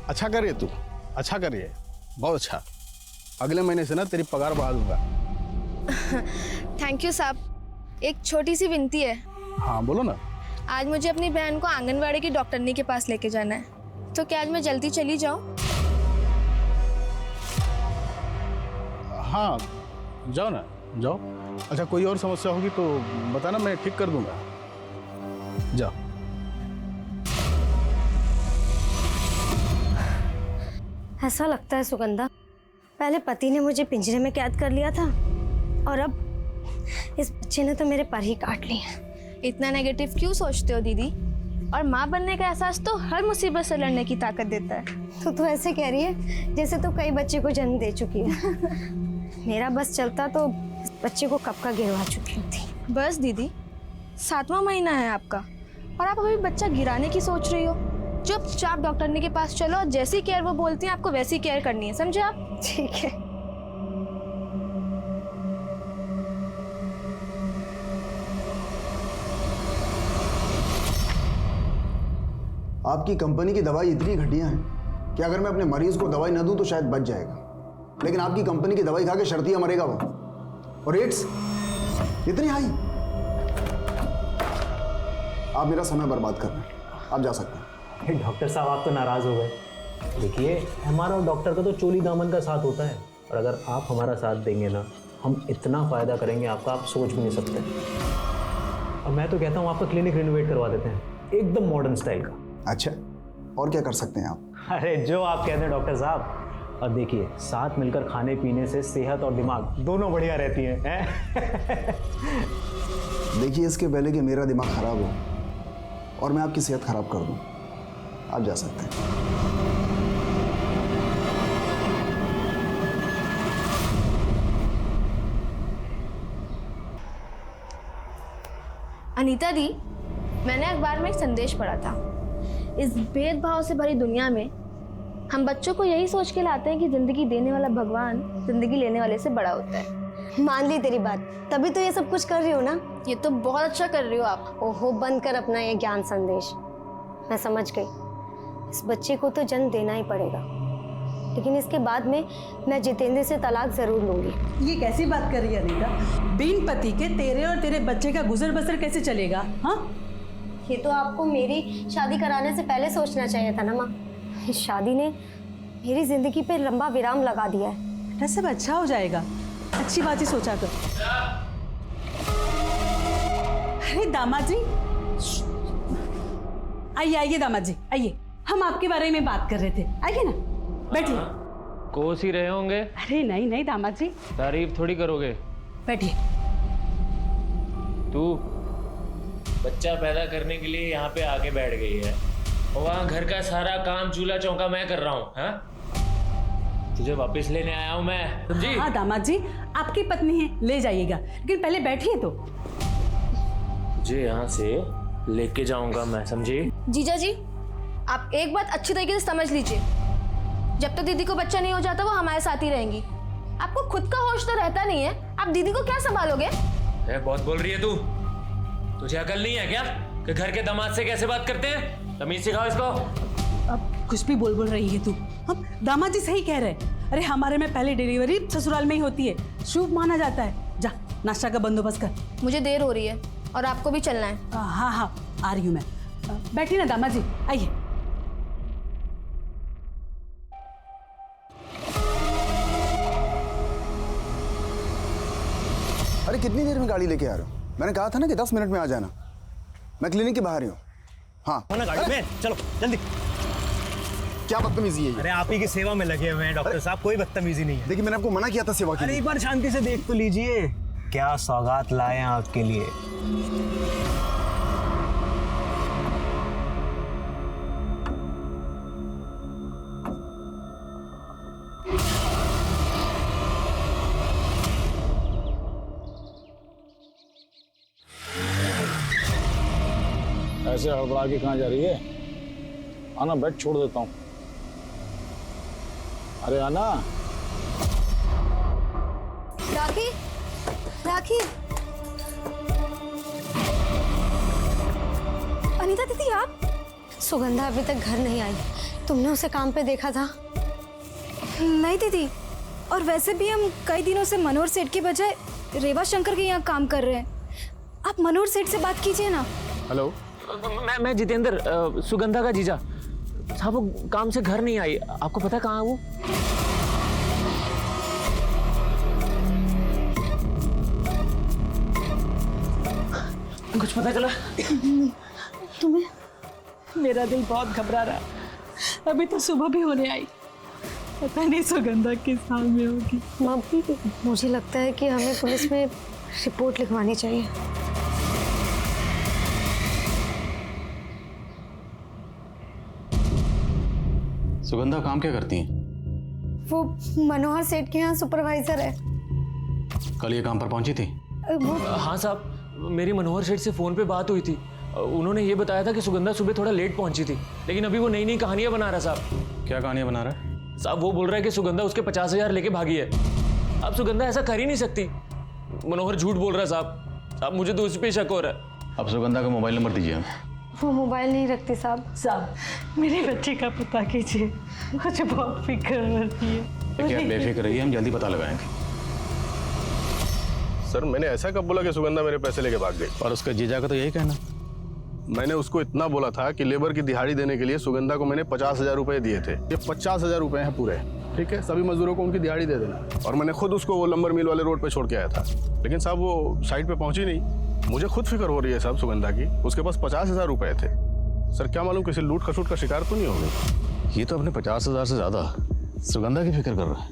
अच्छा करिए तू, अच्छा करिए, बहुत अच्छा। अगले महीने से ना तेरी पगार बढ़ा दूंगा। थैंक यू साहब। एक छोटी सी विनती है। हाँ बोलो ना। आज मुझे अपनी बहन को आंगनवाड़ी की डॉक्टरनी के पास लेके जाना है, तो क्या आज मैं जल्दी चली जाऊँ? हाँ जाओ ना, जाओ। अच्छा कोई और समस्या होगी तो बताना, मैं ठीक कर दूंगा। जाओ। ऐसा लगता है सुगंधा, पहले पति ने मुझे पिंजरे में कैद कर लिया था और अब इस बच्चे ने तो मेरे पर ही काट लिए। इतना नेगेटिव क्यों सोचते हो दीदी? और माँ बनने का एहसास तो हर मुसीबत से लड़ने की ताकत देता है। तो ऐसे कह रही है जैसे तो कई बच्चे को जन्म दे चुकी है। मेरा बस चलता तो इस बच्चे को कब का गिरवा चुकी थी। बस दीदी, 7वां महीना है आपका और आप अभी बच्चा गिराने की सोच रही हो। चुपचाप डॉक्टरनी के पास चलो और जैसी केयर वो बोलती हैं आपको वैसी केयर करनी है, समझे आप? ठीक है। आपकी कंपनी की दवाई इतनी घटिया है कि अगर मैं अपने मरीज को दवाई न दूं तो शायद बच जाएगा, लेकिन आपकी कंपनी की दवाई खा के शर्तिया मरेगा वो। और रेट्स इतनी हाई। आप मेरा समय बर्बाद कर रहे हैं, आप जा सकते हैं। डॉक्टर साहब आप तो नाराज हो गए। देखिए हमारा और डॉक्टर का तो चोली दामन का साथ होता है, और अगर आप हमारा साथ देंगे ना, हम इतना फायदा करेंगे आपका, आप सोच भी नहीं सकते। और मैं तो कहता हूँ आपका क्लिनिक रिनोवेट करवा देते हैं, एकदम मॉडर्न स्टाइल का। अच्छा, और क्या कर सकते हैं आप? अरे जो आप कहते हैं डॉक्टर साहब। और देखिए साथ मिलकर खाने पीने से सेहत और दिमाग दोनों बढ़िया रहती हैं। देखिए इसके पहले कि मेरा दिमाग खराब हो और मैं आपकी सेहत खराब कर दूं, आप जा सकते हैं। अनीता दी, मैंने अखबार में एक संदेश पढ़ा था। इस भेदभाव से भरी दुनिया में हम बच्चों को यही सोच के लाते हैं कि जिंदगी देने वाला भगवान जिंदगी लेने वाले से बड़ा होता है। मान ली तेरी बात, तभी तो ये सब कुछ कर रही हो ना। ये तो बहुत अच्छा कर रही हो आप। ओहो, बंद कर अपना ये ज्ञान संदेश। मैं समझ गई, इस बच्चे को तो जन्म देना ही पड़ेगा, लेकिन इसके बाद में मैं जितेंद्र से तलाक जरूर लूंगी। ये कैसी बात कर रही है अनीता? बिन पति के तेरे और तेरे बच्चे का गुजर बसर कैसे चलेगा? हाँ, ये तो आपको मेरी शादी कराने से पहले सोचना चाहिए था ना माँ। इस शादी ने मेरी जिंदगी पे लंबा विराम लगा दिया है। बेटा सब अच्छा हो जाएगा, अच्छी बात ही सोचा कर। अरे दामाद जी, आइए आइए दामाद जी आइए, हम आपके बारे में बात कर रहे थे। आइए ना, बैठिए। कोस ही रहे होंगे। अरे नहीं नहीं दामाद जी, तारीफ थोड़ी करोगे। बैठिए। तू बच्चा पैदा करने के लिए यहाँ पे आके बैठ गई है और वहाँ घर का सारा काम चूल्हा चौका मैं कर रहा हूँ। हाँ, तुझे वापस लेने आया हूँ मैं, समझी? हाँ दामाद जी, आपकी पत्नी है, ले जाइएगा, लेकिन पहले बैठिए तो। तुझे यहाँ से लेके जाऊंगा मैं, समझी? जीजा जी, आप एक बात अच्छी तरीके से समझ लीजिए, जब तक दीदी को बच्चा नहीं हो जाता वो हमारे साथ ही रहेंगी। आपको खुद का होश तो रहता नहीं है, आप दीदी को क्या संभालोगे? बहुत बोल रही है तू। तुझे अकल नहीं है क्या कि घर के दामाद से कैसे बात करते हैं? तमीज सिखाओ इसको। अब कुछ भी बोल रही है तू। हम दामाद जी सही कह रहे हैं। अरे हमारे में पहले डिलीवरी ससुराल में ही होती है, शुभ माना जाता है। जा नाश्ता का बंदोबस्त कर। मुझे देर हो रही है और आपको भी चलना है। हाँ हाँ आ रही हूँ मैं। बैठिए ना दामाद जी, आइए। अरे कितनी देर में गाड़ी लेके आ रहे हो? मैंने कहा था ना कि 10 मिनट में आ जाना। मैं क्लिनिक के बाहर ही हूँ। हाँ ना गाड़ी में, चलो जल्दी। क्या बदतमीजी है ये? अरे आप ही की सेवा में लगे हुए हैं डॉक्टर साहब, कोई बदतमीजी नहीं है। देखिए मैंने आपको मना किया था सेवा के अरे लिए। एक बार शांति से देख तो लीजिए, क्या सौगात लाए हैं आपके लिए। ऐसे हड़बड़ा के कहाँ जा रही है? आना, बेड छोड़ देता हूँ। अरे आना। राखी, राखी। अनीता दीदी आप? सुगंधा अभी तक घर नहीं आई, तुमने उसे काम पे देखा था? नहीं दीदी, और वैसे भी हम कई दिनों से मनोहर सेठ की बजाय रेवा शंकर के यहाँ काम कर रहे हैं। आप मनोहर सेठ से बात कीजिए ना। हेलो, मैं जितेंद्र, सुगंधा का जीजा साहब। वो काम से घर नहीं आई, आपको पता कहाँ है वो? कुछ पता चला? तुम्हें? मेरा दिल बहुत घबरा रहा है। अभी तो सुबह भी होने आई, पता नहीं सुगंधा किस हाल में होगी। मम्मी, मुझे लगता है कि हमें पुलिस में रिपोर्ट लिखवानी चाहिए। सुगंधा काम क्या करती हैं? वो मनोहर सेठ के यहाँ सुपरवाइजर है। कल ये काम पर पहुंची थी? वो हाँ साहब, मेरी मनोहर सेठ से फ़ोन पे बात हुई थी। उन्होंने ये बताया था कि सुगंधा सुबह थोड़ा लेट पहुंची थी, लेकिन अभी वो नई नई कहानियां बना रहा साहब। क्या कहानियां बना रहा है? साहब वो बोल रहा है कि सुगंधा उसके 50,000 लेके भागी है। अब सुगंधा ऐसा कर ही नहीं सकती। मनोहर झूठ बोल रहा है साहब। अब मुझे तो उस पर शक हो रहा है। अब सुगंधा का मोबाइल नंबर दीजिए हमें। वो मोबाइल नहीं रखती साहब। साहब मेरे बच्चे का पता कीजिए, मुझे बहुत फिक्र होती है। क्या बेफिक्र रहिए, हम जल्दी पता लगाएंगे। सर मैंने ऐसा कब बोला कि सुगंधा मेरे पैसे लेके भाग गई? और उसका जीजा का तो यही कहना। मैंने उसको इतना बोला था कि लेबर की दिहाड़ी देने के लिए सुगंधा को मैंने 50,000 रुपए दिए थे। ये 50,000 रुपए हैं पूरे, ठीक है? सभी मजदूरों को उनकी दिहाड़ी दे देना। और मैंने खुद उसको वो लंबर मिल वाले रोड पे छोड़ के आया था, लेकिन साहब वो साइड पे पहुंची नहीं। मुझे खुद फिक्र हो रही है साहब सुगंधा की। उसके पास 50,000 रुपए थे। सर क्या मालूम किसी लूट खसूट का शिकार तो नहीं हो गई? ये तो अपने 50,000 से ज्यादा सुगंधा की फिक्र कर रहा है।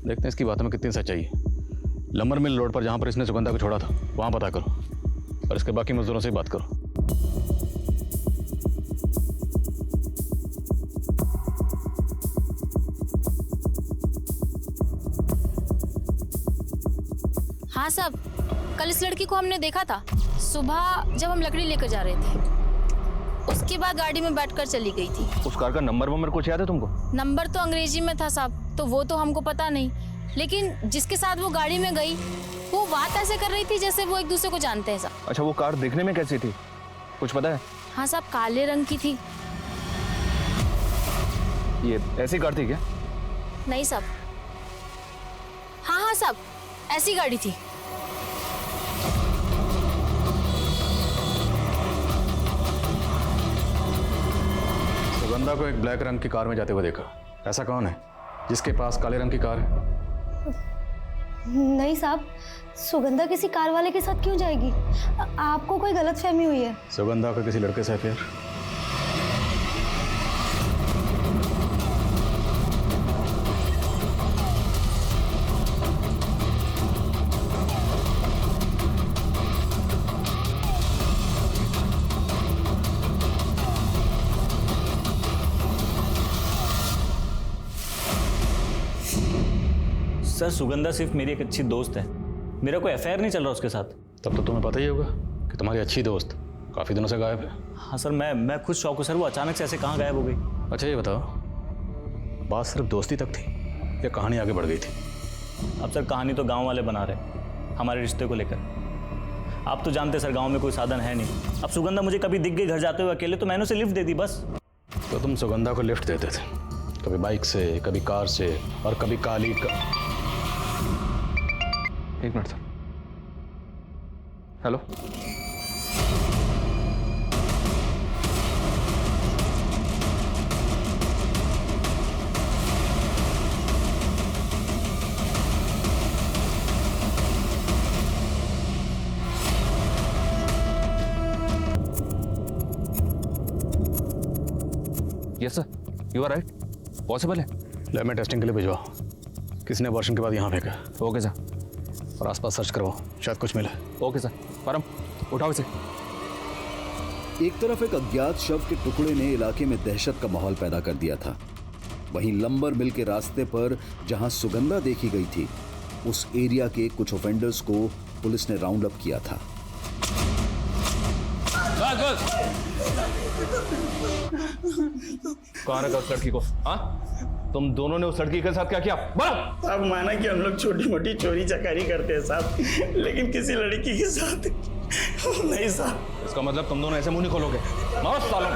देखते हैं इसकी बातों में कितनी सच्चाई है। लंबर मिल रोड पर जहाँ पर इसने सुगंधा को छोड़ा था वहाँ पता करो, और इसके बाकी मजदूरों से बात करो। हाँ साहब, कल इस लड़की को हमने देखा था सुबह जब हम लकड़ी लेकर जा रहे थे। उसके बाद गाड़ी में बैठकर चली गई थी। उस कार का नंबर कुछ याद है तुमको? नंबर तो अंग्रेजी में था साहब, तो वो तो हमको पता नहीं, लेकिन जिसके साथ वो गाड़ी में गई वो बात ऐसे कर रही थी जैसे वो एक दूसरे को जानते हैं साहब। अच्छा, वो कार देखने में कैसी थी, कुछ पता है? हाँ साहब, काले रंग की थी। ये ऐसी कार थी क्या? नहीं साहब। हाँ साहब, ऐसी गाड़ी थी। सुगंधा को एक ब्लैक रंग की कार में जाते हुए देखा। ऐसा कौन है जिसके पास काले रंग की कार है? नहीं साहब, सुगंधा किसी कार वाले के साथ क्यों जाएगी? आपको कोई गलतफहमी हुई है। सुगंधा का किसी लड़के से अफेयर? सर सुगंधा सिर्फ मेरी एक अच्छी दोस्त है, मेरा कोई अफेयर नहीं चल रहा उसके साथ। तब तो तुम्हें पता ही होगा कि तुम्हारी अच्छी दोस्त काफ़ी दिनों से गायब है। हाँ सर, मैं खुद शौक हूँ सर, वो अचानक से ऐसे कहाँ गायब हो गई? अच्छा ये बताओ, बात सिर्फ दोस्ती तक थी या कहानी आगे बढ़ गई थी? अब सर कहानी तो गांव वाले बना रहे हमारे रिश्ते को लेकर। आप तो जानते सर गांव में कोई साधन है नहीं। अब सुगंधा मुझे कभी दिख गई घर जाते हुए अकेले तो मैंने उसे लिफ्ट दे दी बस। तो तुम सुगंधा को लिफ्ट देते थे, कभी बाइक से, कभी कार से, और कभी काली का। एक minute sir. Hello, yes sir, you are right, possible है। लैब में टेस्टिंग के लिए भिजवाओ। किसने अबॉर्शन के बाद यहाँ फेंका? Okay sir. और आसपास सर्च करवाओ, शायद कुछ मिले। Okay sir. परम उठाओ इसे। एक तरफ एक अज्ञात शव के टुकड़े ने इलाके में दहशत का माहौल पैदा कर दिया था, वहीं लंबर मिल के रास्ते पर जहां सुगंधा देखी गई थी, उस एरिया के कुछ ऑफेंडर्स को पुलिस ने राउंड अप किया था। कहाँ रखा उस लड़की को? हाँ, तुम दोनों ने उस लड़की के साथ क्या किया? बोलो। अब माना कि हम लोग छोटी मोटी चोरी चकारी करते हैं साहब, लेकिन किसी लड़की के साथ नहीं साहब। इसका मतलब तुम दोनों ऐसे मुंह नहीं खोलोगे? मारो सालों।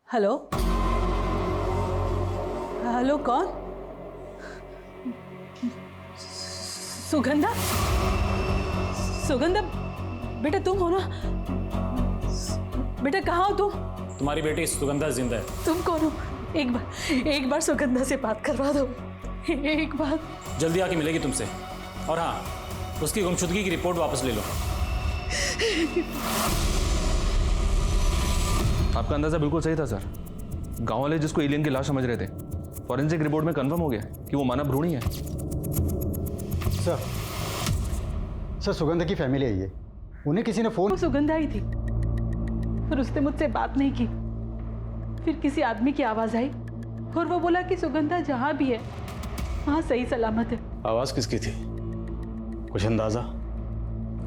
हेलो हेलो, कौन? सुगंधा? सुगंधा बेटा तुम हो ना? बेटा कहाँ हो तुम? तुम्हारी बेटी सुगंधा जिंदा है। तुम कौन हो? एक बार सुगंधा से बात करवा दो, एक बार। जल्दी आके मिलेगी तुमसे। और हाँ, उसकी गुमशुदगी की रिपोर्ट वापस ले लो। आपका अंदाजा बिल्कुल सही था सर। गांव वाले जिसको एलियन की लाश समझ रहे थे, फॉरेंसिक रिपोर्ट में कंफर्म हो गया कि वो मानव भ्रूण ही है। सर सुगंधा की फैमिली आई है, उन्हें किसी ने फोन। सुगंधा आई थी, फिर उसने मुझसे बात नहीं की। फिर किसी आदमी की आवाज आई और वो बोला कि सुगंधा जहां भी है वहां सही सलामत है। आवाज़ किसकी थी? कुछ अंदाजा?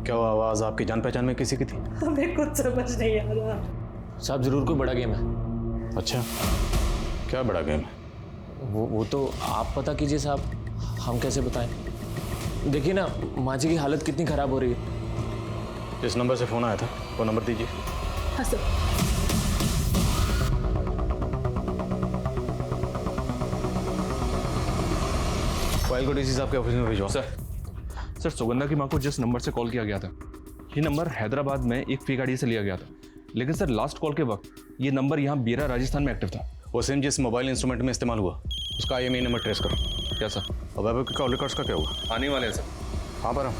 क्या वो आवाज़ आपकी जान पहचान में किसी की थी? हमें कुछ समझ नहीं आ रहा। साहब जरूर कोई बड़ा गेम है। अच्छा, क्या बड़ा गेम है? वो तो आप पता कीजिए साहब, हम कैसे बताएं? देखिए ना, माँ जी की हालत कितनी खराब हो रही है। जिस नंबर से फ़ोन आया था वो नंबर दीजिए। हाँ सर। फाइल को डीसी साहब के ऑफिस में भिजवाओ। सर सुगंधा की मां को जिस नंबर से कॉल किया गया था, ये नंबर हैदराबाद में एक फेक आईडी से लिया गया था। लेकिन सर लास्ट कॉल के वक्त ये नंबर यहाँ बीरा राजस्थान में एक्टिव था। वो सिम जिस मोबाइल इंस्ट्रूमेंट में इस्तेमाल हुआ उसका IMEI नंबर ट्रेस करो। क्या सर? और वैभव के कॉल रिकॉर्ड्स का क्या हुआ? आने वाले हैं सर। कहाँ पर हम?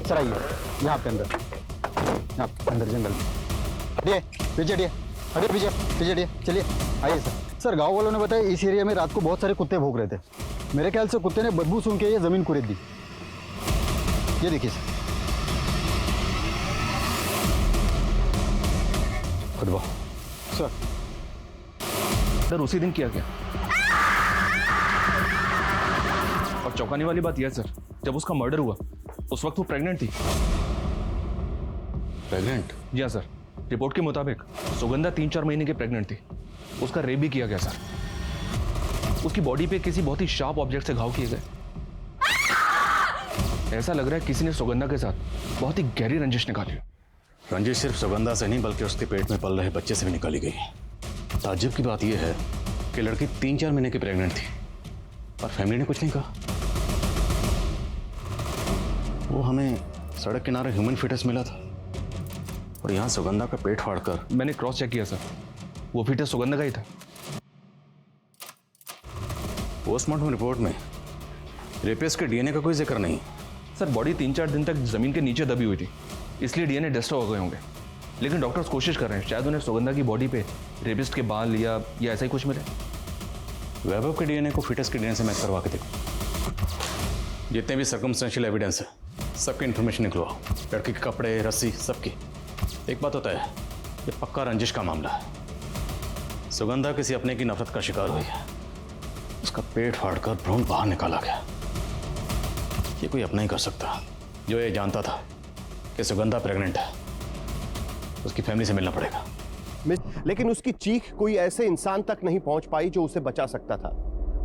सर आइए, यहाँ पे अंदर, यहाँ अंदर जंगल में। हटिए पीछे, हटिए हटिए पीछे पीछे हटिए, चलिए आइए सर। सर गांव वालों ने बताया इस एरिया में रात को बहुत सारे कुत्ते भौंक रहे थे। मेरे ख्याल से कुत्ते ने बदबू सूंघ के ये जमीन कुरेद दी। ये देखिए सर। खुदबा सर। सर उसी दिन किया गया। और चौंकाने वाली बात यह सर, जब उसका मर्डर हुआ उस वक्त वो प्रेग्नेंट थी। प्रेग्नेंट? जी हाँ सर, रिपोर्ट के मुताबिक सुगंधा 3-4 महीने की प्रेग्नेंट थी। उसका रेप भी किया गया सर। उसकी बॉडी पे किसी बहुत ही शार्प ऑब्जेक्ट से घाव किए गए। ऐसा लग रहा है किसी ने सुगंधा के साथ बहुत ही गहरी रंजिश निकाली। रंजिश सिर्फ सुगंधा से नहीं बल्कि उसके पेट में पल रहे बच्चे से भी निकाली गई। ताज्जुब की बात यह है कि लड़की 3-4 महीने की प्रेग्नेंट थी और फैमिली ने कुछ नहीं कहा। वो हमें सड़क किनारे ह्यूमन फिटस मिला था और यहाँ सुगंधा का पेट फाड़कर। मैंने क्रॉस चेक किया सर, वो फिटस सुगंधा का ही था। पोस्टमार्टम रिपोर्ट में रेपिस्ट के DNA का कोई जिक्र नहीं। सर बॉडी 3-4 दिन तक जमीन के नीचे दबी हुई थी, इसलिए DNA डिस्टर्ब हो गए होंगे। लेकिन डॉक्टर्स कोशिश कर रहे हैं, शायद उन्हें सुगंधा की बॉडी पे रेपिस्ट के बाल या ऐसा ही कुछ मिले। वैभव के DNA को फिटस के DNA से मैच करवा के देखो। जितने भी सर्कमस्टेंशियल एविडेंस है सबकी इन्फॉर्मेशन निकलवाओ। लड़की के कपड़े, रस्सी, सबकी। एक बात होता है, ये पक्का रंजिश का मामला है। सुगंधा किसी अपने की नफरत का शिकार हुई है। उसका पेट फाड़कर भ्रूण बाहर निकाला गया। ये कोई अपना ही कर सकता। जो ये जानता था कि सुगंधा प्रेग्नेंट है, उसकी फैमिली से मिलना पड़ेगा। लेकिन उसकी चीख कोई ऐसे इंसान तक नहीं पहुंच पाई जो उसे बचा सकता था।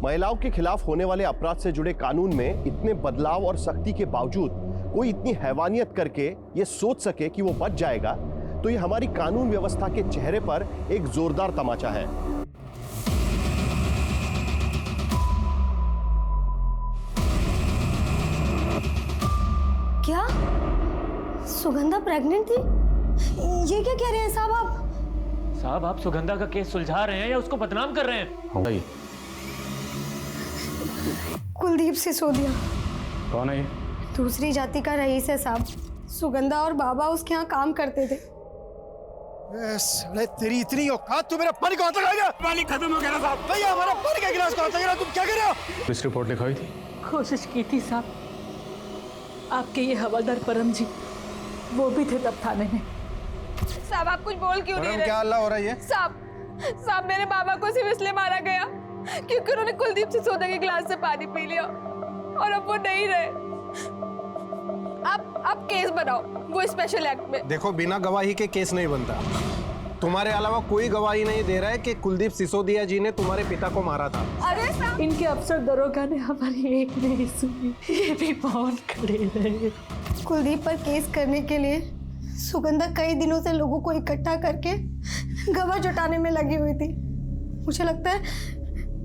महिलाओं के खिलाफ होने वाले अपराध से जुड़े कानून में इतने बदलाव और सख्ती के बावजूद कोई इतनी हैवानियत करके ये सोच सके कि वो बच जाएगा, तो ये हमारी कानून व्यवस्था के चेहरे पर एक जोरदार तमाचा है। क्या सुगंधा प्रेग्नेंट थी? ये क्या कह रहे हैं साहब आप? साहब आप सुगंधा का केस सुलझा रहे हैं या उसको बदनाम कर रहे हैं? कुलदीप सिसोदिया। कौन है ये? दूसरी जाति का रईस है साहब। सुगंधा और बाबा उसके यहाँ काम करते थे। तेरी इतनी औकात, तू मेरा पानी कहाँ तक आएगा? पानी खत्म हो गया साहब। भैया हमारा पानी का गिलास कहाँ तक गिरा? तुम क्या कर रहे हो? पुलिस रिपोर्ट लिखाई थी? कोशिश की थी साहब। आपके ये हवलदार परम जी वो भी थे तब थाने में। साहब आप कुछ बोल क्यों नहीं रहे? क्या हल्ला हो रहा है? साहब मेरे बाबा को सिर्फ इसलिए मारा गया क्योंकि उन्होंने कुलदीप सिसोदिया के गिलास से पानी पी लिया और अब वो नहीं रहे। आप केस बनाओ वो स्पेशल एक्ट में। देखो बिना गवाही के केस नहीं बनता। तुम्हारे अलावा कोई गवाही नहीं दे रहा है कि कुलदीप सिसोदिया जी ने तुम्हारे पिता को मारा था। अरे इनके अफसर दरोगा ने हमारी एक नहीं सुनी, ये भी बहुत खड़े रहे। कुलदीप पर केस करने के लिए सुगंधा कई दिनों से लोगों को इकट्ठा करके गवाह जुटाने में लगी हुई थी। मुझे लगता है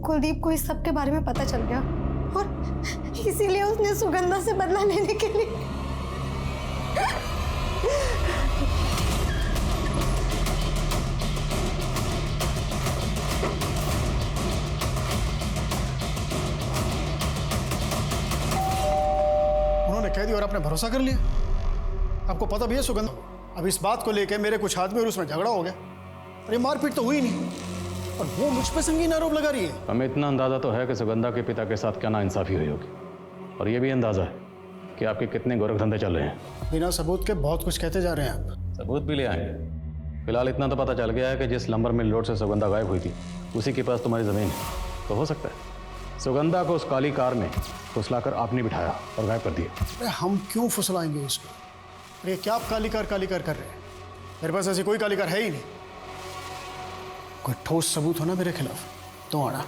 कुलदीप को इस सब के बारे में पता चल गया और इसीलिए उसने सुगंधा से बदला लेने के लिए उन्होंने कह दिया और आपने भरोसा कर लिया। आपको पता भी है सुगंधा, अब इस बात को लेकर मेरे कुछ आदमी और उसमें झगड़ा हो गया। अरे मारपीट तो हुई नहीं और वो मुझ पे संगीन आरोप लगा रही है। हमें इतना अंदाजा तो है कि सुगंधा के पिता के साथ क्या नाइंसाफी हुई होगी, और ये भी अंदाजा है कि आपके कितने गोरख धंधे चल रहे हैं। बिना सबूत के बहुत कुछ कहते जा रहे हैं आप। सबूत भी ले आएंगे। फिलहाल इतना तो पता चल गया है कि जिस लंबर मिल रोड से सुगंधा गायब हुई थी उसी के पास तुम्हारी ज़मीन है। तो हो सकता है सुगंधा को उस काली कार में फुसलाकर आपने बिठाया और गायब कर दिया। अरे हम क्यों फुसलाएंगे उसको? अरे क्या आप काली कार कर रहे हैं? मेरे पास ऐसी कोई काली कार है ही नहीं। कोई ठोस सबूत हो ना मेरे खिलाफ तो आना।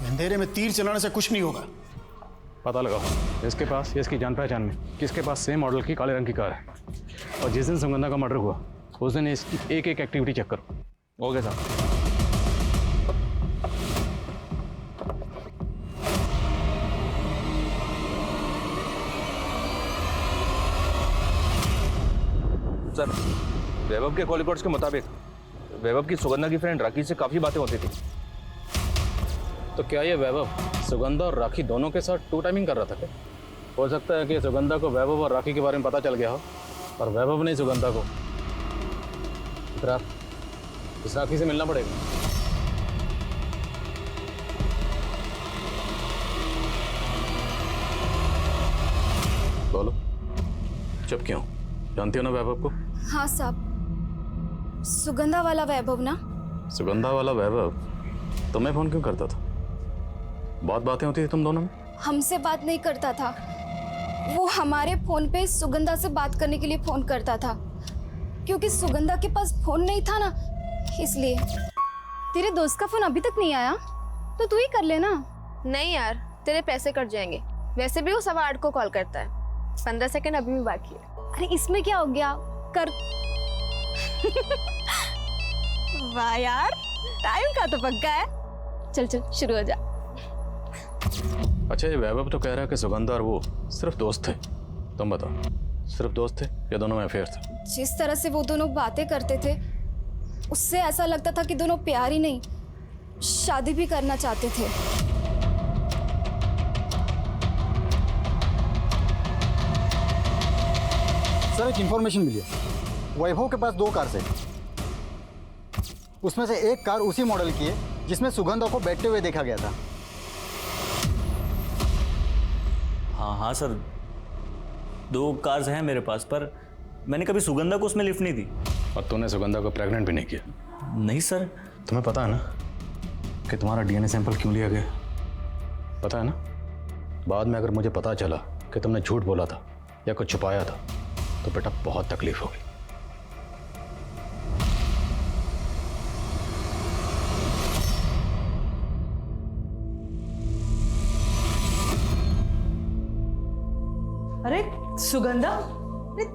अंधेरे में तीर चलाने से कुछ नहीं होगा। पता लगाओ इसके पास, इसकी जान पहचान में किसके पास सेम मॉडल की काले रंग की कार है। और जिस दिन सुगंधा का मर्डर हुआ उस दिन इसकी एक एक एक्टिविटी चेक करो। ओके साहब। सर, वैभव के कॉल रिकॉर्ड्स के मुताबिक वैभव की सुगंधा की फ्रेंड राखी से काफी बातें होती थी। तो क्या ये वैभव सुगंधा और राखी दोनों के साथ टू टाइमिंग कर रहा था क्या? हो सकता है कि सुगंधा को वैभव और राखी के बारे में पता चल गया हो और वैभव ने सुगंधा को। फिर आप इस राखी से मिलना पड़ेगा। बोलो, चुप क्यों? जानती हो ना वैभव को? हाँ साहब, सुगंधा वाला वैभव ना। सुगंधा वाला वैभव तुम्हें फोन क्यों करता था? बहुत बातें होती थी तुम दोनों में। हमसे बात नहीं करता था, वो हमारे फोन पे सुगंधा से बात करने के लिए फोन करता था, क्योंकि सुगंधा के पास फोन नहीं था ना, इसलिए। तेरे दोस्त का फोन अभी तक नहीं आया तो तू ही कर लेना। नहीं यार, तेरे पैसे कट जाएंगे। वैसे भी वो 8:15 को कॉल करता है। 15 सेकंड अभी भी बाकी है। अरे इसमें क्या हो गया, कर। वाह यार, टाइम का तो पक्का है। चल चल शुरू हो जा। अच्छा, ये वैभव तो कह रहा है कि सुगंधा और वो सिर्फ दोस्त थे। तुम बताओ, सिर्फ दोस्त थे या दोनों में अफेयर था? जिस तरह से वो दोनों बातें करते थे उससे ऐसा लगता था कि दोनों प्यार ही नहीं, शादी भी करना चाहते थे। सर, एक इंफॉर्मेशन मिली है। वैभव के पास 2 कार है। उसमें से एक कार उसी मॉडल की है जिसमें सुगंधा को बैठते हुए देखा गया था। हाँ सर, 2 कार्स हैं मेरे पास, पर मैंने कभी सुगंधा को उसमें लिफ्ट नहीं दी। और तूने सुगंधा को प्रेग्नेंट भी नहीं किया? नहीं सर। तुम्हें पता है ना कि तुम्हारा डीएनए सैंपल क्यों लिया गया? पता है ना, बाद में अगर मुझे पता चला कि तुमने झूठ बोला था या कुछ छुपाया था तो बेटा बहुत तकलीफ होगी। अरे सुगंधा, अरे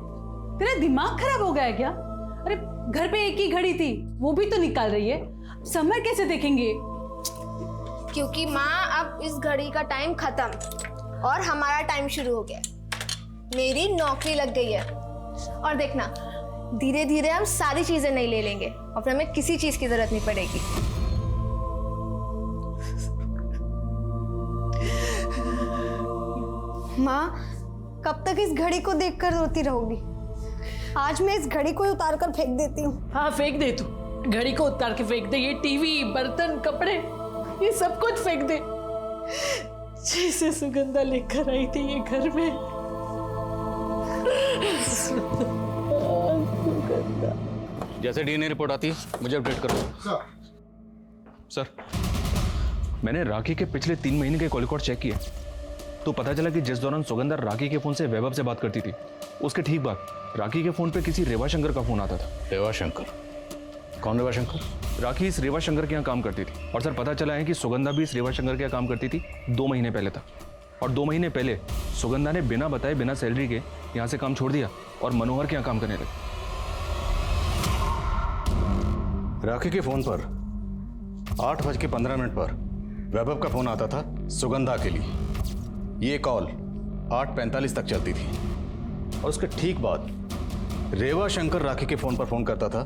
तेरा दिमाग खराब हो गया है क्या? अरे घर पे एक ही घड़ी थी, वो भी तो निकाल रही है। समय कैसे देखेंगे? क्योंकि माँ अब इस घड़ी का टाइम खत्म और हमारा टाइम शुरू हो गया। मेरी नौकरी लग गई है और देखना, धीरे धीरे हम सारी चीजें नहीं ले लेंगे और फिर हमें किसी चीज की जरूरत नहीं पड़ेगी। माँ, कब तक इस घड़ी को देखकर रोती रहोगी? आज मैं इस घड़ी को उतार कर फेंक देती हूँ। हाँ फेंक दे, तू घड़ी को उतार के फेंक दे। ये टीवी, बर्तन, कपड़े, ये सब कुछ फेंक दे। जैसे सुगंधा लेकर आई थी ये घर में। जैसे डीएनए रिपोर्ट आती है मुझे अपडेट करो। सर, मैंने राखी के पिछले 3 महीने के कॉल रिकॉर्ड चेक किए तो पता चला कि जिस दौरान सुगंधा राखी के फोन से वैभव से बात करती थी उसके ठीक बाद राखी के फोन पे किसी रेवा शंकर का फोन आता था। रेवा शंकर? कौन रेवा शंकर? राखी इस रेवा शंकर के यहाँ काम करती थी और सर पता चला है कि सुगंधा भी इस रेवा शंकर के यहाँ काम करती थी 2 महीने पहले तक। और 2 महीने पहले सुगंधा ने बिना बताए बिना सैलरी के यहाँ से काम छोड़ दिया और मनोहर के यहाँ काम करने लगी। राखी के फोन पर 8:15 पर वैभव का फोन आता था सुगंधा के लिए। ये कॉल 8:45 तक चलती थी और उसके ठीक बाद रेवा शंकर राखी के फोन पर फोन करता था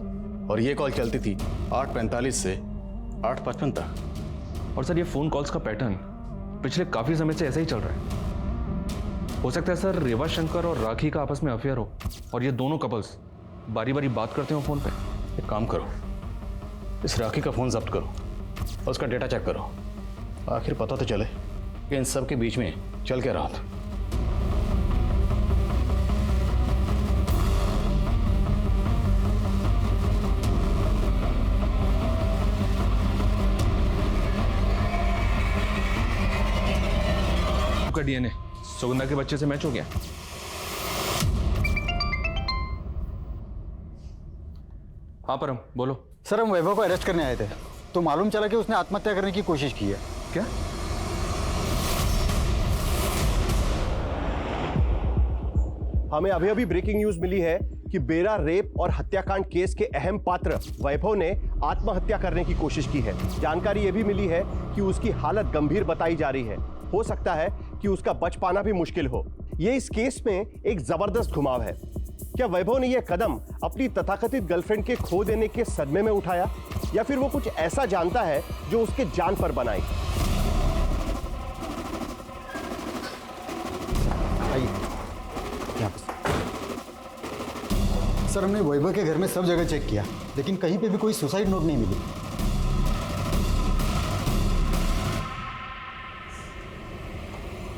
और ये कॉल चलती थी 8:45 से 8:55 तक। और सर ये फ़ोन कॉल्स का पैटर्न पिछले काफ़ी समय से ऐसा ही चल रहा है। हो सकता है सर रेवा शंकर और राखी का आपस में अफेयर हो और ये दोनों कपल्स बारी बारी बात करते हो फ़ोन पे। एक काम करो, इस राखी का फ़ोन जब्त करो और उसका डेटा चेक करो। आखिर पता तो चले कि इन सब के बीच में चल क्या रहा था। आपका डीएनए सुगंधा के बच्चे से मैच हो गया। हाँ परम बोलो। सर हम वैभव को अरेस्ट करने आए थे तो मालूम चला कि उसने आत्महत्या करने की कोशिश की है। क्या? हमें अभी अभी ब्रेकिंग न्यूज मिली है कि बेरा रेप और हत्याकांड केस के अहम पात्र वैभव ने आत्महत्या करने की कोशिश की है। जानकारी यह भी मिली है कि उसकी हालत गंभीर बताई जा रही है। हो सकता है कि उसका बच पाना भी मुश्किल हो। यह इस केस में एक जबरदस्त घुमाव है। क्या वैभव ने यह कदम अपनी तथाकथित गर्लफ्रेंड के खो देने के सदमे में उठाया या फिर वो कुछ ऐसा जानता है जो उसके जान पर बनाई? यहाँ पर सर हमने वैभव के घर में सब जगह चेक किया लेकिन कहीं पे भी कोई सुसाइड नोट नहीं मिली।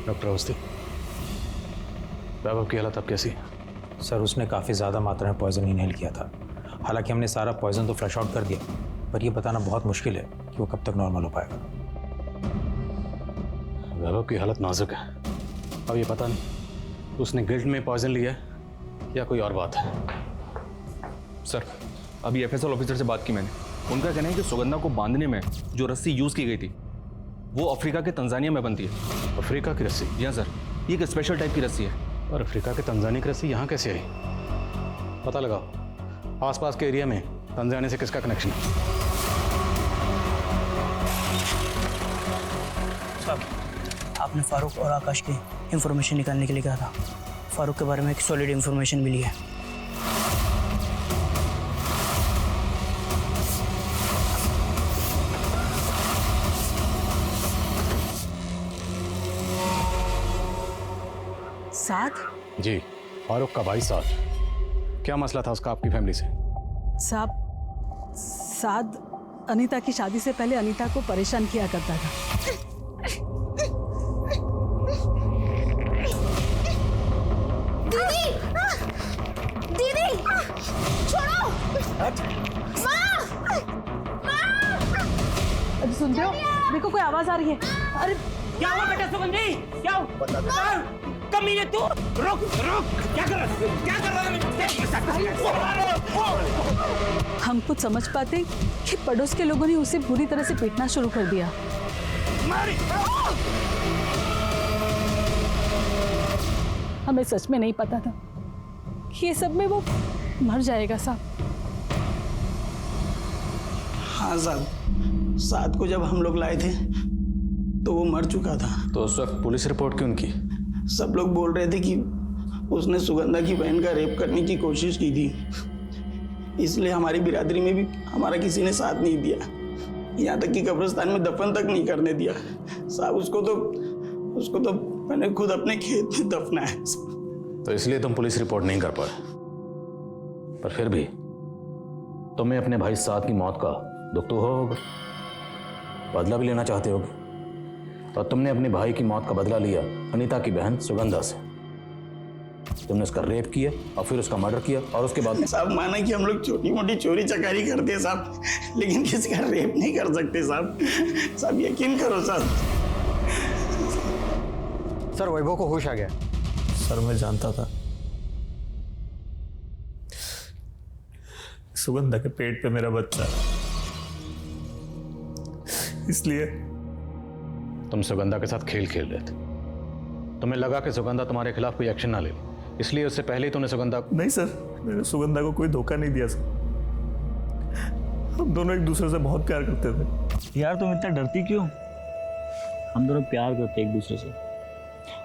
डॉक्टर अवस्थी, वैभव की हालत अब कैसी है? सर उसने काफ़ी ज़्यादा मात्रा में पॉइजन इनहेल किया था। हालांकि हमने सारा पॉइजन तो फ्लश आउट कर दिया पर यह बताना बहुत मुश्किल है कि वो कब तक नॉर्मल हो पाएगा। वैभव की हालत नाजुक है। अब ये पता नहीं उसने गिल्ट में पॉइजन लिया है या कोई और बात है। सर अभी एफएसएल ऑफिसर से बात की मैंने। उनका कहना है कि सुगंधा को बांधने में जो रस्सी यूज़ की गई थी वो अफ्रीका के तंजानिया में बनती है। अफ्रीका की रस्सी? जी हाँ सर, ये एक स्पेशल टाइप की रस्सी है। और अफ्रीका के तंजानिया की रस्सी यहाँ कैसे आई? पता लगाओ आसपास के एरिया में तंजानिया से किसका कनेक्शन है। साहब आपने फारूक और आकाश की इंफॉर्मेशन निकालने के लिए कहा था। फारूक के बारे में एक सॉलिड इंफॉर्मेशन मिली है। साथ? जी, फारूक का भाई साथ। क्या मसला था उसका आपकी फैमिली से? साद अनीता की शादी से पहले अनीता को परेशान किया करता था। दीदी! दीदी! छोड़ो! अरे सुनते हो? देखो कोई आवाज आ रही है। अरे क्या हुआ बेटा सुगंधी? क्या हुआ? कमीने तू रुक क्या कर रहा है? हम कुछ समझ पाते कि पड़ोस के लोगों ने उसे बुरी तरह से पीटना शुरू कर दिया। हमें सच में नहीं पता था कि ये सब में वो मर जाएगा साहब। हाँ साहब, साथ को जब हम लोग लाए थे तो वो मर चुका था। तो उस वक्त पुलिस रिपोर्ट क्यों की? सब लोग बोल रहे थे कि उसने सुगंधा की बहन का रेप करने की कोशिश की थी, इसलिए हमारी बिरादरी में भी हमारा किसी ने साथ नहीं दिया। यहाँ तक कि कब्रिस्तान में दफन तक नहीं करने दिया। साहब उसको तो मैंने खुद अपने खेत में दफनाया। तो इसलिए तुम पुलिस रिपोर्ट नहीं कर पाए। पर फिर भी तुम्हें अपने भाई साथ की मौत का दुख तो होगा, बदला भी लेना चाहते होगे। और तुमने अपने भाई की मौत का बदला लिया अनीता की बहन सुगंधा से। तुमने उसका रेप किया और फिर उसका मर्डर किया और उसके बाद साहब माना कि हम लोग छोटी मोटी चोरी चकारी करते हैं साहब, लेकिन किसी का रेप नहीं कर सकते साहब। साहब यकीन करो साहब। सर वैभव को होश आ गया। सर मैं जानता था सुगंधा के पेट पे मेरा बच्चा है, इसलिए तुम सुगंधा के साथ खेल खेल रहे थे। तुम्हें लगा कि सुगंधा तुम्हारे खिलाफ कोई एक्शन ना ले, इसलिए उससे पहले ही तुमने सुगंधा। नहीं सर, मैंने सुगंधा को कोई धोखा नहीं दिया सर। हम दोनों एक दूसरे से बहुत प्यार करते थे। यार तुम इतना डरती क्यों? हम दोनों प्यार करते एक दूसरे से,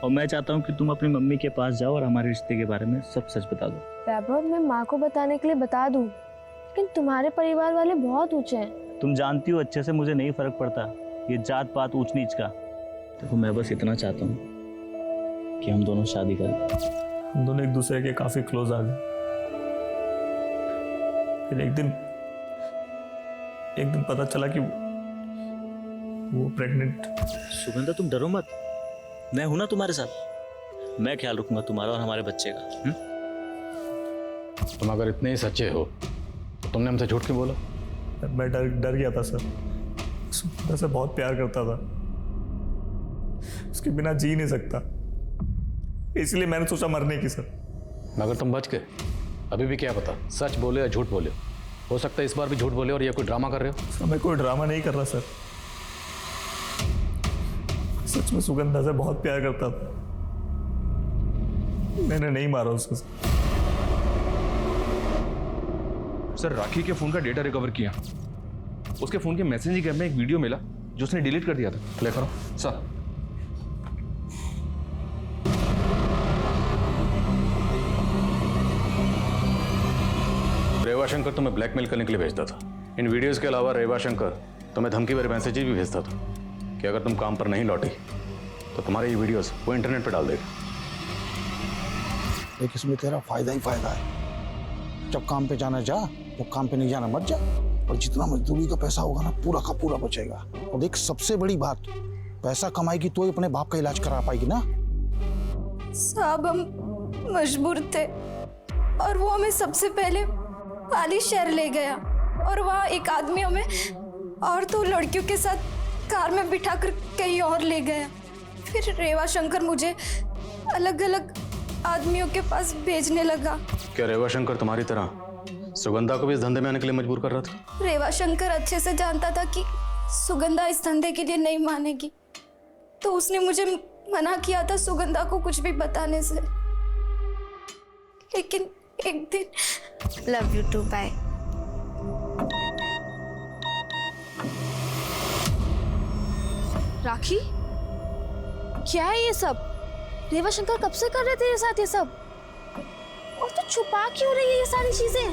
और मैं चाहता हूँ कि तुम अपनी मम्मी के पास जाओ और हमारे रिश्ते के बारे में सब सच बता दो। वैभव, मैं माँ को बताने के लिए बता दूं, लेकिन तुम्हारे परिवार वाले बहुत ऊंचे हैं। तुम जानती हो अच्छे से, मुझे नहीं फर्क पड़ता ये जात पात ऊंच नीच का। देखो मैं बस इतना चाहता हूँ कि हम दोनों शादी करें। हम दोनों एक दूसरे के काफी क्लोज आ गए। फिर एक दिन पता चला कि वो प्रेग्नेंट। सुगंधा तुम डरो मत, मैं हूं ना तुम्हारे साथ। मैं ख्याल रखूंगा तुम्हारा और हमारे बच्चे का। तुम अगर इतने ही सच्चे हो तो तुमने हमसे झूठ क्यों बोला? मैं डर गया था सर, सुगंधा से बहुत प्यार करता था, उसके बिना जी नहीं सकता, इसलिए मैंने सोचा मरने की सर। मगर तुम बच गए। अभी भी क्या पता सच बोले या झूठ बोले, हो सकता है इस बार भी झूठ बोले और ये कोई ड्रामा कर रहे हो। सर मैं कोई ड्रामा नहीं कर रहा सर, सच में सुगंधा से बहुत प्यार करता था। मैंने नहीं मारा उसको सर। राखी के फोन का डेटा रिकवर किया, उसके फोन के मैसेजिंग ऐप में एक वीडियो मिला जो उसने डिलीट कर दिया था। प्ले करो सर। रेवा शंकर तुम्हें ब्लैकमेल करने के लिए भेजता था। इन वीडियोस के अलावा रेवा शंकर तुम्हें धमकी भरे मैसेजेस भी भेजता था कि अगर तुम काम पर नहीं लौटी तो तुम्हारे ये वीडियोस वो इंटरनेट पर डाल देगा। देख, इसमें तेरा फायदा ही फायदा है। जब काम पे जाना जा, जब काम पे नहीं जाना मत जा। और जितना मजदूरी का पैसा होगा ना, पूरा का पूरा बचेगा। और देख, सबसे बड़ी बात, पैसा कमाएगी तो ही अपने बाप का इलाज करा पाएगी ना। साहब हम मजबूर थे और वो हमें सबसे पहले पाली शहर ले गया, और वहाँ एक आदमी हमें और 2 लड़कियों के साथ कार में बिठाकर कहीं और ले गया। फिर रेवा शंकर मुझे अलग अलग आदमियों के पास भेजने लगा। क्या रेवा शंकर तुम्हारी तरह सुगंधा को भी इस धंधे में आने के लिए मजबूर कर रहा था? रेवा शंकर अच्छे से जानता था कि सुगंधा इस धंधे के लिए नहीं मानेगी, तो उसने मुझे मना किया था सुगंधा को कुछ भी बताने से। लेकिन एक दिन लव यू टू, बाय। राखी, क्या है ये सब? रेवा शंकर कब से कर रहे थे ये साथ ये सब? और तो छुपा क्यों रही है ये सारी चीजें?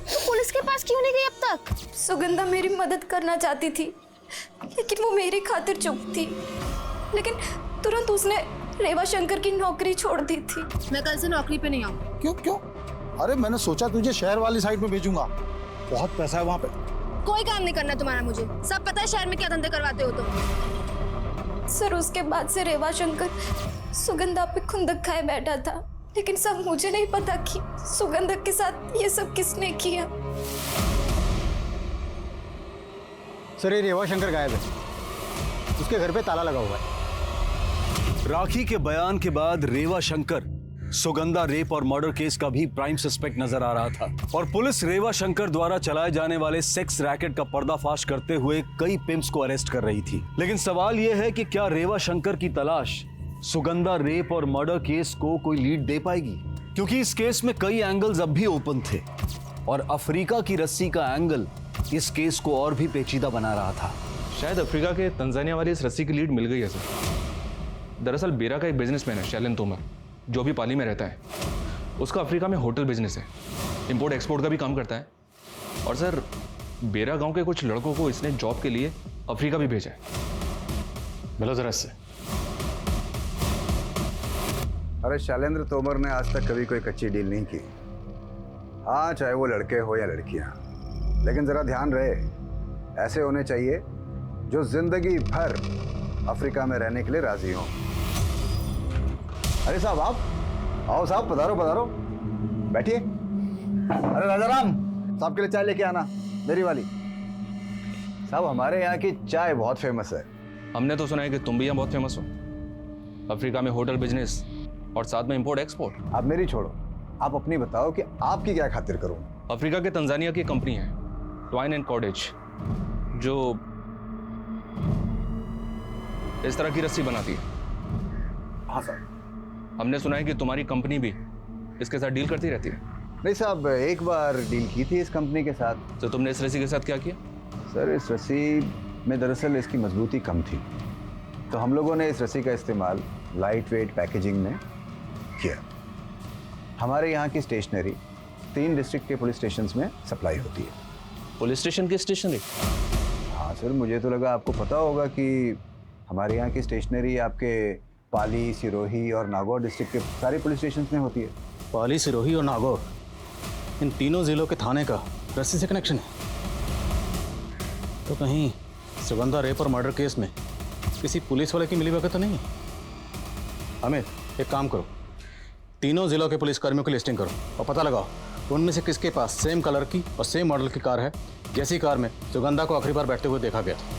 तो पुलिस के पास क्यों नहीं गई अब तक? सुगंधा मेरी मदद करना चाहती थी, लेकिन वो मेरी खातिर चुप थी। लेकिन तुरंत उसने रेवा शंकर की नौकरी छोड़ दी थी। मैं कल से नौकरी पे नहीं आऊँ। क्यों क्यों? अरे मैंने सोचा तुझे शहर वाली साइड में भेजूंगा, बहुत पैसा है वहाँ पे। कोई काम नहीं करना तुम्हारा, मुझे सब पता है शहर में क्या धंधे करवाते हो तुम। सर उसके बाद से रेवा शंकर सुगंधा पे खुंदक खाए बैठा था, लेकिन सब मुझे नहीं पता कि सुगंधा के साथ ये सब किसने किया। सर ये रेवा शंकर गायब है, उसके घर पे ताला लगा हुआ है। राखी के बयान के बाद रेवा शंकर सुगंधा रेप और मर्डर केस का भी प्राइम सस्पेक्ट नजर आ रहा था, और पुलिस रेवा शंकर द्वारा चलाए जाने वाले सेक्स रैकेट का पर्दाफाश करते हुए कई पिम्प्स को अरेस्ट कर रही थी। लेकिन सवाल यह है कि क्या रेवा शंकर की तलाश सुगंधा रेप और मर्डर केस को कोई लीड दे पाएगी, क्योंकि इस केस में कई एंगल्स अब भी ओपन थे, और अफ्रीका की रस्सी का एंगल इस केस को और भी पेचीदा बना रहा था। शायद अफ्रीका के तंजानिया वाली इस रस्सी की लीड मिल गई है सर। दरअसल बेरा का एक बिजनेसमैन है शैलेन तोमर, जो भी पाली में रहता है। उसका अफ्रीका में होटल बिजनेस है, इंपोर्ट एक्सपोर्ट का भी काम करता है। और सर बेरा गांव के कुछ लड़कों को इसने जॉब के लिए अफ्रीका भी भेजा है। मिलो जरा इससे। अरे शैलेंद्र तोमर ने आज तक कभी कोई कच्ची डील नहीं की। हाँ, चाहे वो लड़के हो या लड़कियां, लेकिन जरा ध्यान रहे, ऐसे होने चाहिए जो जिंदगी भर अफ्रीका में रहने के लिए राजी हो। अरे साहब, आप आओ साहब, पधारो पधारो, बैठिए। अरे राजाराम साहब के लिए चाय लेके आना, मेरी वाली। साहब हमारे यहाँ की चाय बहुत फेमस है। हमने तो सुना है कि तुम भी यहाँ बहुत फेमस हो, अफ्रीका में होटल बिजनेस और साथ में इंपोर्ट एक्सपोर्ट। आप मेरी छोड़ो, आप अपनी बताओ कि आपकी क्या खातिर करूं। अफ्रीका के तंजानिया की कंपनी है ट्वाइन एंड कॉर्डेज, जो इस तरह की रस्सी बनाती है। हाँ सर। हमने सुना है कि तुम्हारी कंपनी भी इसके साथ डील करती रहती है। नहीं साहब, एक बार डील की थी इस कंपनी के साथ। तो तुमने इस रस्सी के साथ क्या किया? सर, इस रस्सी में दरअसल इसकी मजबूती कम थी, तो हम लोगों ने इस रस्सी का इस्तेमाल लाइट वेट पैकेजिंग में किया। हमारे यहाँ की स्टेशनरी 3 डिस्ट्रिक्ट के पुलिस स्टेशंस में सप्लाई होती है। पुलिस स्टेशन की स्टेशनरी? हाँ सर, मुझे तो लगा आपको पता होगा कि हमारे यहाँ की स्टेशनरी आपके पाली, सिरोही और नागौर डिस्ट्रिक्ट के सारे पुलिस स्टेशंस में होती है। पाली, सिरोही और नागौर, इन तीनों जिलों के थाने का रस्सी से कनेक्शन है। तो कहीं सुगंधा रेप और मर्डर केस में किसी पुलिस वाले की मिलीभगत तो नहीं है? अमित, एक काम करो, तीनों जिलों के पुलिसकर्मियों की लिस्टिंग करो और पता लगाओ उनमें से किसके पास सेम कलर की और सेम मॉडल की कार है जैसी कार में सुगंधा को आखिरी बार बैठते हुए देखा गया था।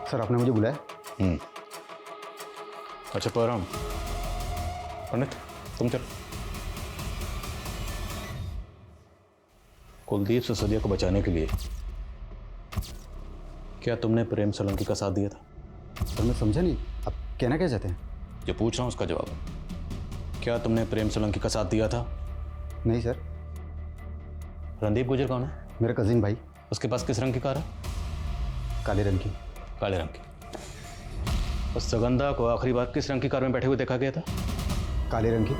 सर, आपने मुझे बुलाया? अच्छा परम, पंडित तुम चलो। कुलदीप सिसोदिया को बचाने के लिए क्या तुमने प्रेम सोलंकी का साथ दिया था? सर, मैं समझा नहीं, आप कहना क्या चाहते हैं? जो पूछ रहा हूं उसका जवाब। क्या तुमने प्रेम सोलंकी का साथ दिया था? नहीं सर। रणदीप गुजर कौन है? मेरा कजिन भाई। उसके पास किस रंग की कार है? काले रंग की। काले रंग की। और सुगंधा को आखिरी बार किस रंग की कार में बैठे हुए देखा गया था? काले रंग की।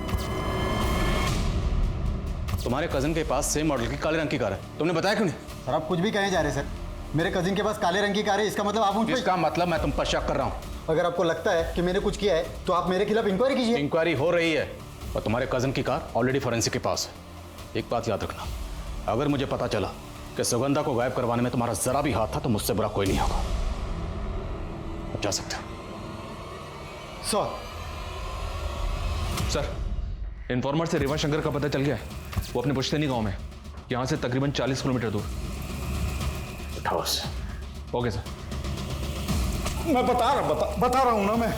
तुम्हारे कजिन के पास सेम मॉडल की काले रंग की कार है, तुमने बताया क्यों नहीं? सर, आप कुछ भी कहने जा रहे हैं सर। मेरे कजिन के पास काले रंग की कार है, इसका मतलब आप मुझ पर... इसका मतलब मैं तुम पर शक कर रहा हूँ। अगर आपको लगता है कि मैंने कुछ किया है तो आप मेरे खिलाफ इंक्वायरी कीजिए। इंक्वायरी हो रही है और तुम्हारे कजिन की कार ऑलरेडी फॉरेंसिक के पास है। एक बात याद रखना, अगर मुझे पता चला कि सुगंधा को गायब करवाने में तुम्हारा जरा भी हाथ था तो मुझसे बुरा कोई नहीं होगा। अब जा सकते हो। सर, इन्फॉर्मर से रेवा शंकर का पता चल गया है। वो अपने पुश्तैनी गांव में, यहाँ से तकरीबन 40 किलोमीटर दूर। Okay sir. मैं बता रहा हूं ना,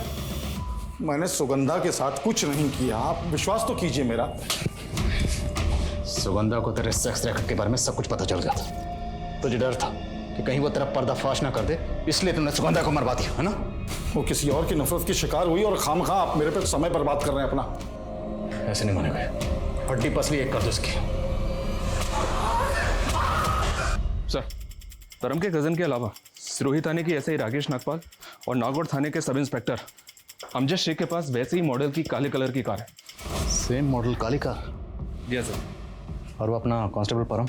मैंने सुगंधा के साथ कुछ नहीं किया। आप विश्वास तो कीजिए मेरा। सुगंधा को तेरे सेक्स रैकेट के बारे में सब कुछ पता चल गया था। तुझे डर था कि कहीं वो तेरा पर्दाफाश ना कर दे, इसलिए तुमने सुगंधा को मरवा दिया, है ना? वो किसी और की नफरत की शिकार हुई और खामखा आप मेरे पे समय बर्बाद कर रहे हैं अपना। ऐसे नहीं मानेंगे। हड्डी पसली एक कर दो इसकी। सर, परम के कजन के अलावा सिरोही थाने की एसआई राकेश नागपाल और नागौर थाने के सब इंस्पेक्टर अमजद शेख के पास वैसे ही मॉडल की काले कलर की कार है। सेम मॉडल काली कार? जी सर। और वो अपना कांस्टेबल परम,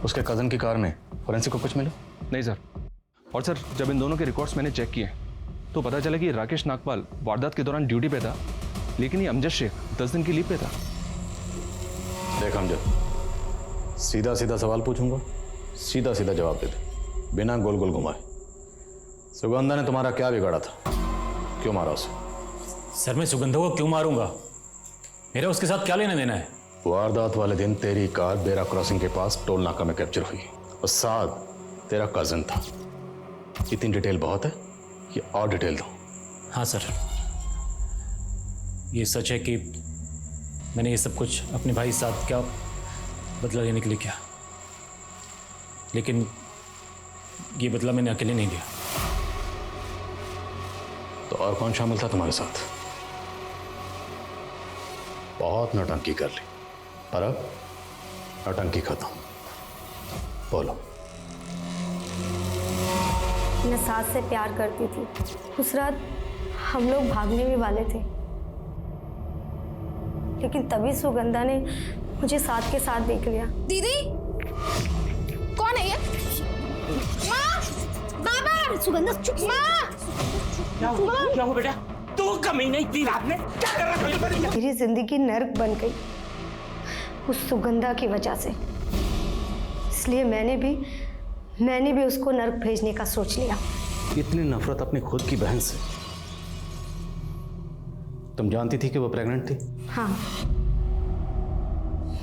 उसके कजन की कार में फॉरेंसिक को कुछ मिला? नहीं सर। और सर, जब इन दोनों के रिकॉर्ड्स मैंने चेक किए तो पता चला कि राकेश नागपाल वारदात के दौरान ड्यूटी पे था, लेकिन ये अमजद शेख 10 दिन की लीव पे था। देख अमजद, सीधा सीधा सवाल पूछूंगा, सीधा सीधा जवाब दे दे, बिना गोल गोल घुमाए। सुगंधा ने तुम्हारा क्या बिगाड़ा था? क्यों मारा उसे? सर, मैं सुगंधा को क्यों मारूंगा? मेरा उसके साथ क्या लेना देना है? वारदात वाले दिन तेरी कार बेरा क्रॉसिंग के पास टोल नाका में कैप्चर हुई और साथ तेरा कजन था। इतनी डिटेल बहुत है कि और डिटेल दो। हाँ सर, ये सच है कि मैंने ये सब कुछ अपने भाई साथ क्या बदला लेने के लिए किया, लेकिन ये बदला मैंने अकेले नहीं लिया। तो और कौन शामिल था तुम्हारे साथ? बहुत नौटंकी कर ली, पर अब नौटंकी खत्म। बोलो। मैं सास से प्यार करती थी। उस रात हम लोग भागने भी वाले थे, लेकिन तभी सुगंधा ने मुझे साथ के साथ देख लिया। दीदी कौन है ये? माँ, बाबा, सुगंधा चुप। माँ, क्या हुआ बेटा? तू कमी नहीं थी रात में, क्या कर रहा था? मेरी जिंदगी नर्क बन गई उस सुगंधा की वजह से, इसलिए मैंने भी उसको नर्क भेजने का सोच लिया। इतनी नफरत अपनी खुद की बहन से? तुम जानती थी कि वो प्रेग्नेंट थी? हाँ,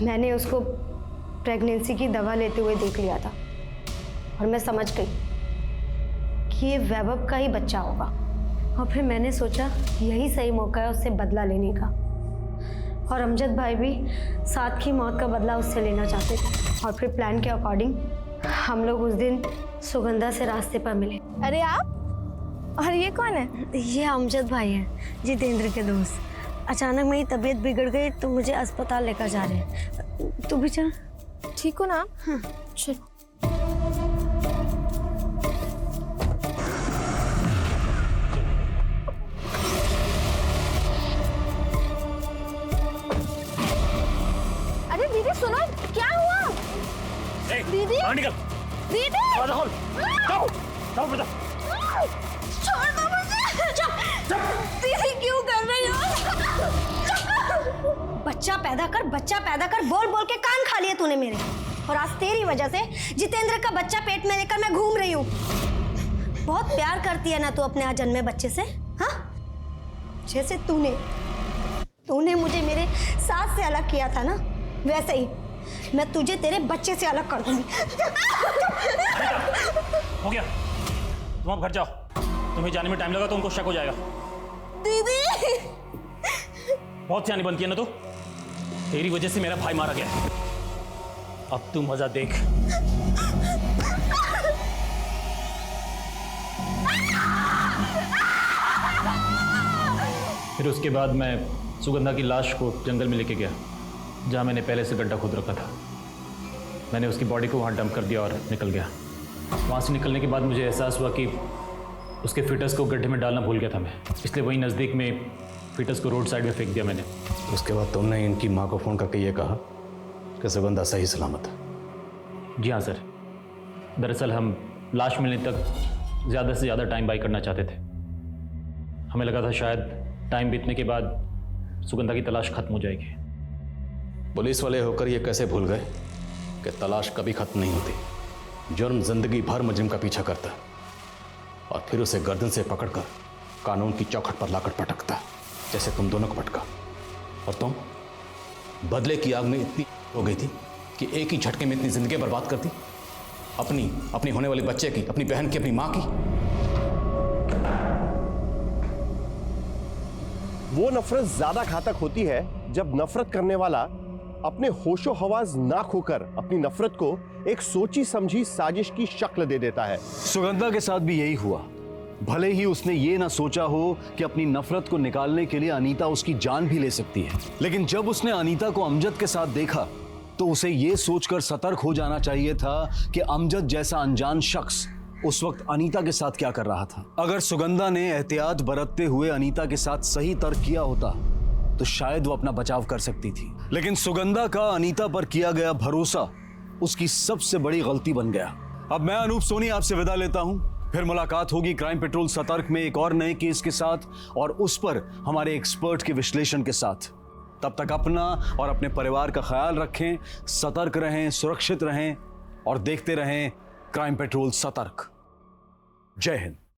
मैंने उसको प्रेगनेंसी की दवा लेते हुए देख लिया था और मैं समझ गई कि ये वैभव का ही बच्चा होगा। और फिर मैंने सोचा यही सही मौका है उससे बदला लेने का। और अमजद भाई भी साथ की मौत का बदला उससे लेना चाहते थे। और फिर प्लान के अकॉर्डिंग हम लोग उस दिन सुगंधा से रास्ते पर मिले। अरे आप? और ये कौन है? ये अमजद भाई हैं, जितेंद्र के दोस्त। अचानक मेरी तबीयत बिगड़ गई तो मुझे अस्पताल लेकर जा रहे हैं। तू भी चल। ठीक हो ना? हाँ चल। अरे दीदी सुनो, क्या हुआ? दीदी, निकल। दीदी, जाओ जाओ बेटा। छोड़ दो मुझे। दीदी क्यों कर रही हो? बच्चा पैदा कर बोल बोल के कान खा लिए तूने मेरे। और आज तेरी वजह से जितेंद्र का बच्चा पेट में लेकर मैं घूम रही हूँ। बहुत प्यार करती है ना तू अपने आज जन्मे बच्चे से? हाँ, जैसे तूने मुझे मेरे सास से अलग किया था ना, वैसे ही मैं तुझे तेरे बच्चे से अलग कर दूंगी। हो गया, तुम अब घर जाओ। तुम्हें जाने में टाइम लगा तो उनको शक हो जाएगा। दीदी, बहुत सियानी बनती है ना तू। तेरी वजह से मेरा भाई मारा गया। अब तू मजा देख। फिर उसके बाद मैं सुगंधा की लाश को जंगल में लेके गया, जहाँ मैंने पहले से गड्ढा खोद रखा था। मैंने उसकी बॉडी को वहाँ डंप कर दिया और निकल गया। वहाँ से निकलने के बाद मुझे एहसास हुआ कि उसके फीटस को गड्ढे में डालना भूल गया था मैं, इसलिए वहीं नज़दीक में फीटस को रोड साइड में फेंक दिया मैंने। उसके बाद तुमने इनकी माँ को फ़ोन करके ये कहा कि सुगंधा सही सलामत है? जी हाँ सर, दरअसल हम लाश मिलने तक ज़्यादा से ज़्यादा टाइम बाई करना चाहते थे। हमें लगा था शायद टाइम बीतने के बाद सुगंधा की तलाश खत्म हो जाएगी। पुलिस वाले होकर ये कैसे भूल गए कि तलाश कभी खत्म नहीं होती। जुर्म जिंदगी भर मुजरिम का पीछा करता है और फिर उसे गर्दन से पकड़कर कानून की चौखट पर लाकर पटकता है, जैसे तुम दोनों को पटका। और तुम बदले की आग में इतनी हो गई थी कि एक ही झटके में इतनी जिंदगी बर्बाद कर दी, अपनी होने वाले बच्चे की, अपनी बहन की, अपनी माँ की। वो नफरत ज्यादा घातक होती है जब नफरत करने वाला अपने होशो हवास ना खोकर अपनी नफरत को एक सोची समझी साजिश की शक्ल दे देता है। सुगंधा के साथ भी यही हुआ। भले ही उसने ये ना सोचा हो कि अपनी नफरत को निकालने के लिए अनीता उसकी जान भी ले सकती है, लेकिन जब उसने अनीता को अमजद के साथ देखा तो उसे ये सोचकर सतर्क हो जाना चाहिए था कि अमजद जैसा अनजान शख्स उस वक्त अनीता के साथ क्या कर रहा था। अगर सुगंधा ने एहतियात बरतते हुए अनीता के साथ सही तर्क किया होता तो शायद वो अपना बचाव कर सकती थी, लेकिन सुगंधा का अनीता पर किया गया भरोसा उसकी सबसे बड़ी गलती बन गया। अब मैं अनूप सोनी आपसे विदा लेता हूं। फिर मुलाकात होगी क्राइम पेट्रोल सतर्क में एक और नए केस के साथ और उस पर हमारे एक्सपर्ट के विश्लेषण के साथ। तब तक अपना और अपने परिवार का ख्याल रखें, सतर्क रहें, सुरक्षित रहें और देखते रहें क्राइम पेट्रोल सतर्क। जय हिंद।